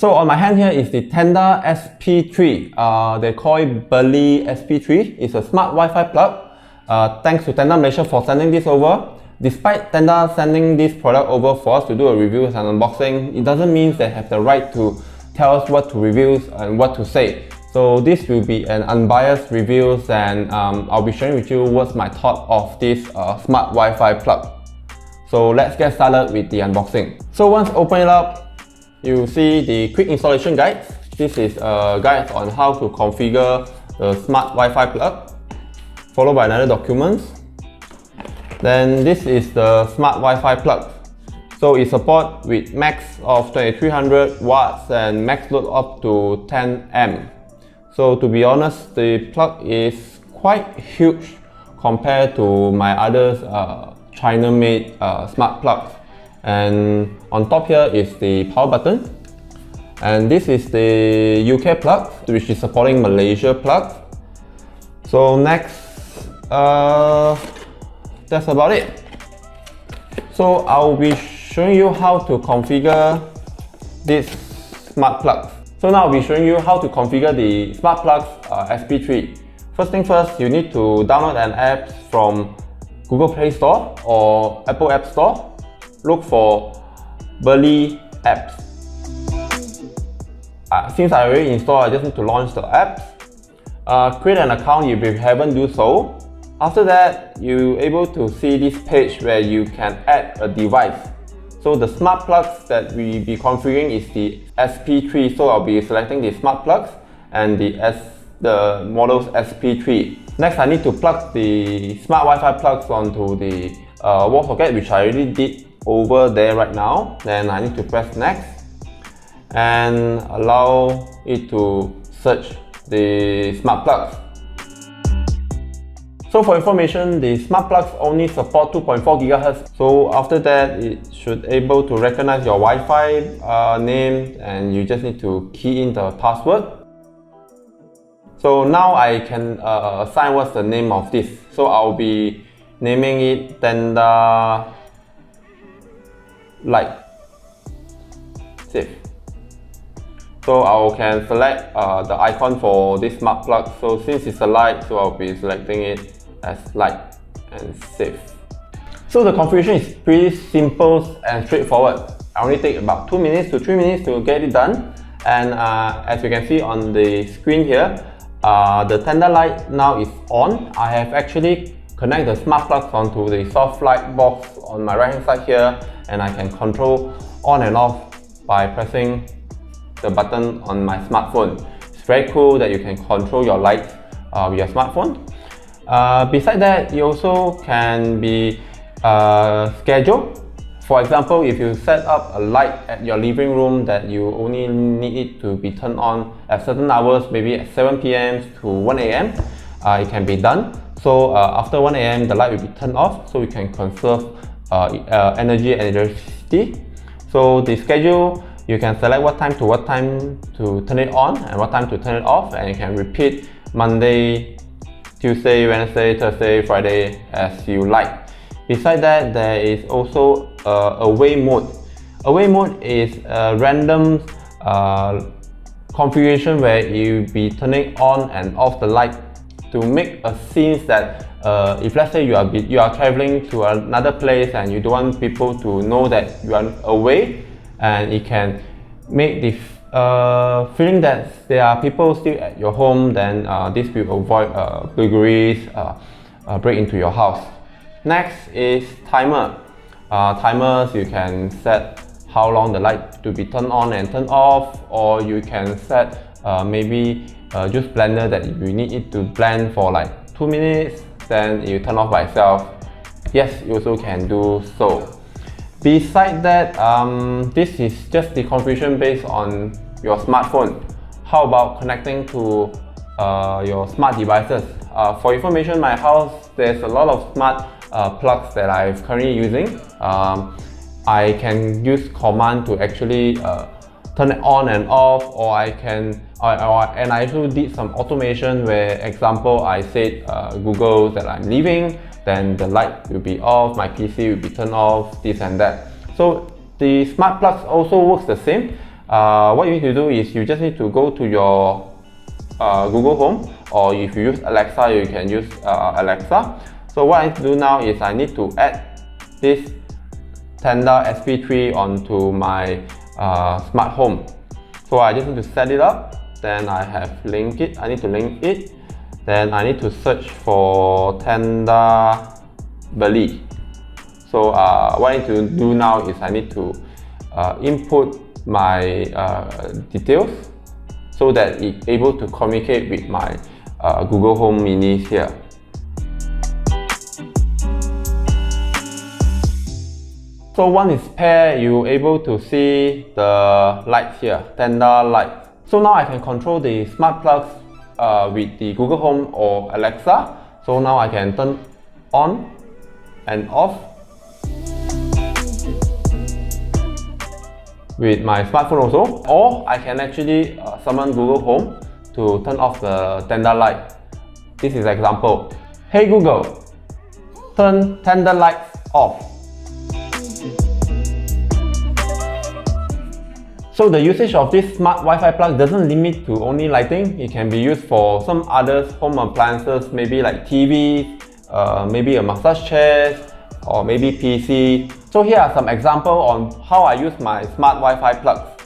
So on my hand here is the Tenda SP3. They call it Beli SP3. It's a smart Wi-Fi plug. Thanks to Tenda Malaysia for sending this over. Despite Tenda sending this product over for us to do a review and unboxing, it doesn't mean they have the right to tell us what to review and what to say. So this will be an unbiased reviews, and I'll be sharing with you what's my thought of this smart Wi-Fi plug. So let's get started with the unboxing. So once open it up, you see the quick installation guide. This is a guide on how to configure the smart Wi-Fi plug, followed by another document. Then this is the smart Wi-Fi plug. So it supports with max of 2300 watts and max load up to 10 amp. So to be honest, the plug is quite huge compared to my other China-made smart plugs. And on top here is the power button, and this is the UK plug, which is supporting Malaysia plug. So next, that's about it. So I'll be showing you how to configure this smart plug. So now I'll be showing you how to configure the smart plugs SP3. First thing first, you need to download an app from Google Play Store or Apple App Store. Look for Beli apps. Since I already installed, I just need to launch the apps. Create an account if you haven't do so. After that, you're able to see this page where you can add a device. So the smart plugs that we be configuring is the SP3. So I'll be selecting the smart plugs and the model's SP3. Next, I need to plug the smart Wi-Fi plugs onto the wall socket, which I already did over there right now. Then I need to press next and allow it to search the smart plugs. So for information, the smart plugs only support 2.4 GHz. So after that, it should able to recognize your Wi-Fi name, and you just need to key in the password. So now I can assign what's the name of this. So I'll be naming it Tenda Light Safe. So I can select the icon for this smart plug. So since it's a light, so I'll be selecting it as light and safe. So the configuration is pretty simple and straightforward. I only take about 2 minutes to 3 minutes to get it done. And as you can see on the screen here, the Tenda light now is on. I have actually connected the smart plugs onto the soft light box on my right hand side here, and I can control on and off by pressing the button on my smartphone. It's very cool that you can control your light with your smartphone. Besides that, you also can be scheduled. For example, if you set up a light at your living room that you only need it to be turned on at certain hours, maybe at 7 PM to 1 AM, it can be done. So after 1 AM, the light will be turned off, so you can conserve energy and electricity. So the schedule, you can select what time to turn it on and what time to turn it off, and you can repeat Monday, Tuesday, Wednesday, Thursday, Friday as you like. Besides that, there is also away mode. Away mode is a random configuration where you be turning on and off the light to make a scene that if let's say you are traveling to another place and you don't want people to know that you are away, and it can make the feeling that there are people still at your home, then this will avoid burglaries, break into your house. Next is timer. Timers, you can set how long the light to be turned on and turned off, or you can set maybe juice blender that if you need it to blend for like 2 minutes, then you turn off by itself. Yes, you also can do so. Besides that, this is just the configuration based on your smartphone. How about connecting to your smart devices? For information, my house, there's a lot of smart plugs that I'm currently using. I can use command to actually turn it on and off, or I can and I also did some automation where, example, I said Google that I'm leaving, then the light will be off, my PC will be turned off, this and that. So the smart plugs also works the same. what you need to do is you just need to go to your Google Home, or if you use Alexa, you can use Alexa. So what I need to do now is I need to add this Tenda SP3 onto my smart home. So I just need to set it up, then I need to link it, then I need to search for Tenda Beli. So what I need to do now is I need to input my details so that it's able to communicate with my Google Home Minis here. So once it's paired, you're able to see the lights here, Tenda lights. So now I can control the smart plugs with the Google Home or Alexa. So now I can turn on and off with my smartphone also, or I can actually summon Google Home to turn off the Tenda light. This is an example. Hey Google, turn Tenda lights off. So the usage of this smart Wi-Fi plug doesn't limit to only lighting. It can be used for some other home appliances, maybe like TV, maybe a massage chair, or maybe PC. So here are some examples on how I use my smart Wi-Fi plugs.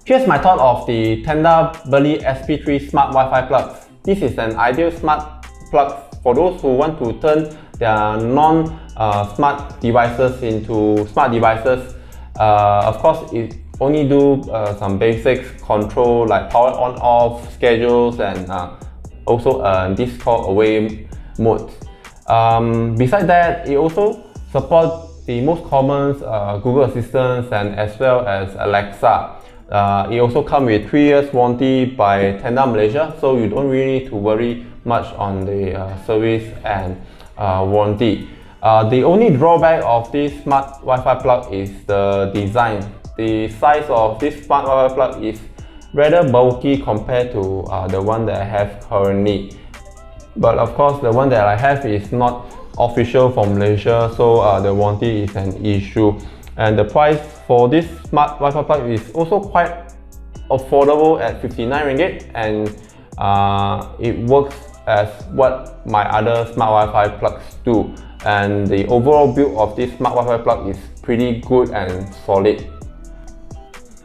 Here's my thought of the Tenda Beli SP3 Smart Wi-Fi plugs. This is an ideal smart plug for those who want to turn their non-smart devices into smart devices. Of course, it only do some basic control like power on-off, schedules, and also this called away mode. Besides that, it also supports the most common Google Assistants and as well as Alexa. It also comes with 3 years warranty by Tenda Malaysia, so you don't really need to worry much on the service and warranty. The only drawback of this smart Wi-Fi plug is the design. The size of this smart Wi-Fi plug is rather bulky compared to the one that I have currently. But of course, the one that I have is not official from Malaysia, so the warranty is an issue. And the price for this smart Wi-Fi plug is also quite affordable at 59 ringgit, and it works as what my other smart Wi-Fi plugs do. And the overall build of this smart Wi-Fi plug is pretty good and solid.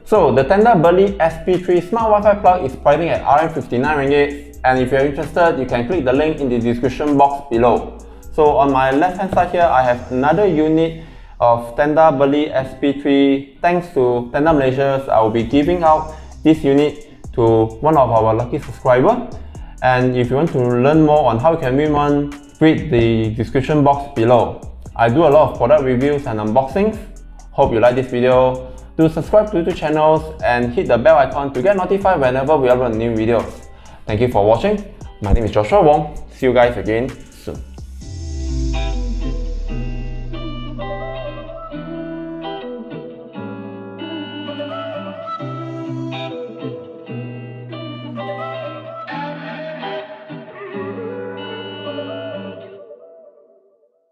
So the Tenda Beli SP3 smart Wi-Fi plug is pricing at RM59 ringgit, and if you're interested, you can click the link in the description box below. So on my left hand side here, I have another unit of Tenda Beli SP3. Thanks to Tenda Malaysia, I will be giving out this unit to one of our lucky subscribers. And if you want to learn more on how you can win one, read the description box below. I do a lot of product reviews and unboxings. Hope you like this video. Do subscribe to the channels and hit the bell icon to get notified whenever we upload new videos. Thank you for watching. My name is Joshua Wong. See you guys again